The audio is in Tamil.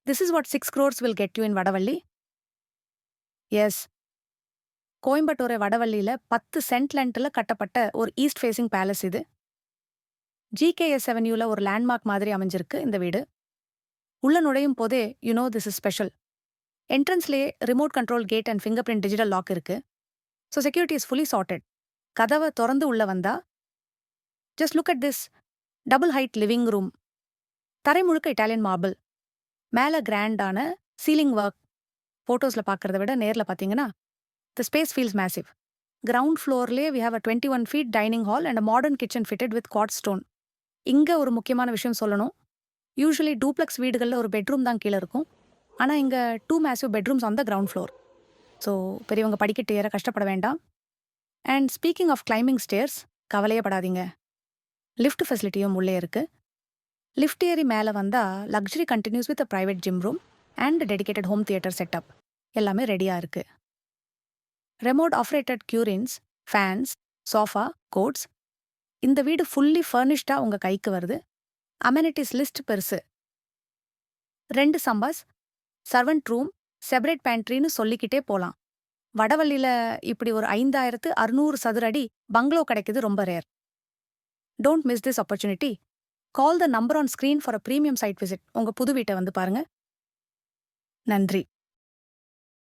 This is what 6 crores will get you in Vadavalli. Yes. Coimbatore வடவள்ளியில 10 சென்ட் லென்ட்ல கட்டப்பட்ட ஒரு ஈஸ்ட் ஃபேசிங் பேலஸ் இது. ஜிகேஎஸ் அவென்யூல ஒரு லேண்ட்மார்க் மாதிரி அமைஞ்சிருக்கு இந்த வீடு. உள்ள நுழையும் போதே திஸ் இஸ் ஸ்பெஷல். என்ட்ரன்ஸ்லேயே remote control gate and finger print digital lock இருக்கு. So security is fully sorted. கதவை திறந்து உள்ள வந்தா just look at this double height living room. தரை முழுக்க இட்டாலியன் மார்பிள். மேலே கிராண்டான சீலிங் ஒர்க். ஃபோட்டோஸில் பார்க்கறத விட நேரில் பார்த்தீங்கன்னா the space feels massive. Ground floorலே we have a 21 feet dining hall and a modern kitchen fitted with quartz stone. இங்க ஒரு முக்கியமான விஷயம் சொல்லணும். யூசுவலி டூப்ளெக்ஸ் வீடுகளில் ஒரு பெட்ரூம் தான் கீழே இருக்கும். ஆனால் இங்கே 2 massive bedrooms on the ground floor. So பெரியவங்க படிக்கட்டு ஏற கஷ்டப்பட வேண்டாம். And speaking of climbing stairs, கவலையே படாதீங்க. லிஃப்ட் ஃபெசிலிட்டியும் உள்ளே இருக்கு. லிஃப்ட் ஏறி மேலே வந்தால் luxury continues with a private gym room and dedicated home theatre setup எல்லாமே ரெடியாக இருக்கு. Remote operated curtains, fans, sofa, cots. இந்த வீடு ஃபுல்லி ஃபர்னிஷ்டாக உங்கள் கைக்கு வருது. அமெனிட்டிஸ் லிஸ்ட் பெருசு. 2 சம்பாஸ், சர்வெண்ட் ரூம், செப்பரேட் பேண்ட்ரின்னு சொல்லிக்கிட்டே போகலாம். வடவள்ளியில் இப்படி ஒரு 5600 சதுர அடி பங்களோ கிடைக்குது ரொம்ப rare. Don't miss this opportunity. Call the number on screen for a premium side visit. உங்கள் புது வீட்டை வந்து பாருங்க. நன்றி.